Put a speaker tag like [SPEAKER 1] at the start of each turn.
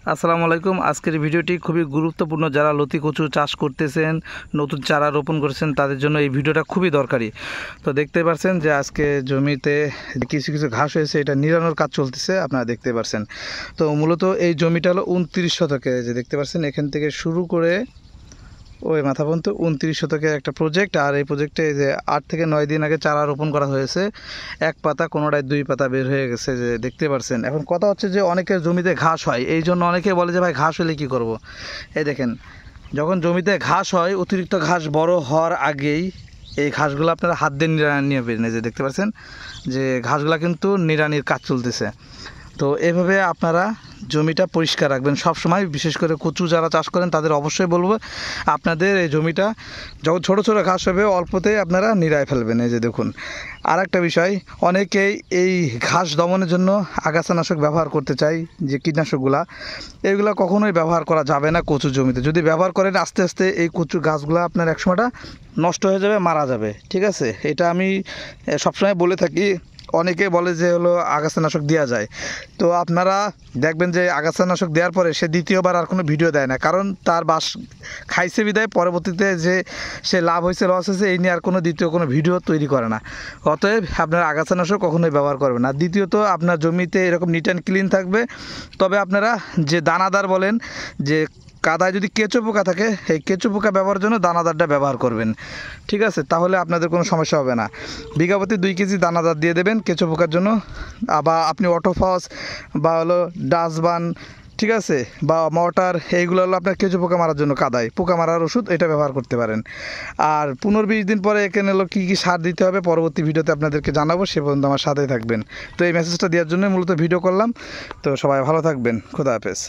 [SPEAKER 1] আসসালামু আলাইকুম। আজকের ভিডিওটি খুবই গুরুত্বপূর্ণ। যারা লতি কচু চাষ করতেছেন, নতুন চারা রোপণ করেছেন, তাদের জন্য এই ভিডিওটা খুবই দরকারি। তো দেখতে পাচ্ছেন যে আজকে জমিতে কিছু কিছু ঘাস হয়েছে, এটা নিরানোর কাজ চলতেছে, আপনারা দেখতে পাচ্ছেন। তো মূলত এই জমিটা হলো 29 শতকে, যে দেখতে পাচ্ছেন এখান থেকে শুরু করে ওই মাথা পর্যন্ত 29 শতকের একটা প্রজেক্ট। আর এই প্রজেক্টে যে 8 থেকে 9 দিন আগে চারা রোপণ করা হয়েছে। এক পাতা, কোনোটায় 2 পাতা বের হয়ে গেছে, যে দেখতে পাচ্ছেন। এখন কথা হচ্ছে যে অনেকের জমিতে ঘাস হয়, এই জন্য অনেকে বলে যে ভাই ঘাস হলে কি করব। এই দেখেন, যখন জমিতে ঘাস হয়, অতিরিক্ত ঘাস বড় হওয়ার আগেই এই ঘাসগুলো আপনারা হাত দিয়ে নিয়ে বের যে দেখতে পাচ্ছেন যে ঘাসগুলো কিন্তু নিড়ানির কাজ চলতেছে। তো এভাবে আপনারা জমিটা পরিষ্কার রাখবেন সব সময়। বিশেষ করে কচু যারা চাষ করেন তাদের অবশ্যই বলবো, আপনাদের এই জমিটা যখন ছোটো ছোটো ঘাস হবে অল্পতেই আপনারা নিড়ায় ফেলবেন। এই যে দেখুন, আর একটা বিষয়, অনেকেই এই ঘাস দমনের জন্য আগাছানাশক ব্যবহার করতে চাই, যে কীটনাশকগুলা, এইগুলো কখনোই ব্যবহার করা যাবে না কচু জমিতে। যদি ব্যবহার করেন আস্তে আস্তে এই কচু গাছগুলো আপনার একসময়টা নষ্ট হয়ে যাবে, মারা যাবে। ঠিক আছে, এটা আমি সবসময় বলে থাকি। অনেকে বলে যে হলো আগাছানাশক দেওয়া যায়, তো আপনারা দেখবেন যে আগাছানাশক দেওয়ার পরে সে দ্বিতীয়বার আর কোনো ভিডিও দেয় না, কারণ তার বাস খাইছে বিদায় পরবর্তীতে যে সে লাভ হয়েছে লস হয়েছে এই নিয়ে আর কোনো দ্বিতীয় কোনো ভিডিও তৈরি করে না। অতএব আপনার আগাছানাশক কখনোই ব্যবহার করবেন না। দ্বিতীয়ত, আপনার জমিতে এরকম নিট অ্যান্ড ক্লিন থাকবে। তবে আপনারা যে দানাদার বলেন, যে কাদায় যদি কেঁচো পোকা থাকে, এই কেঁচো পোকা ব্যবহারের জন্য দানাদারটা ব্যবহার করবেন। ঠিক আছে, তাহলে আপনাদের কোনো সমস্যা হবে না। বিঘা প্রতি 2 কেজি দানাদার দিয়ে দেবেন কেঁচো পোকার জন্য। বা আপনি অটোফস বা হলো ডাস্টবান, ঠিক আছে, বা মর্টার, এইগুলো হলো আপনার কেঁচো পোকা মারার জন্য, কাদায় পোকা মারার ওষুধ, এটা ব্যবহার করতে পারেন। আর 15-20 দিন পরে এখানে হলো কী কী সার দিতে হবে পরবর্তী ভিডিওতে আপনাদেরকে জানাবো, সে পর্যন্ত আমার সাথেই থাকবেন। তো এই মেসেজটা দেওয়ার জন্য মূলত ভিডিও করলাম। তো সবাই ভালো থাকবেন, খোদা হাফেজ।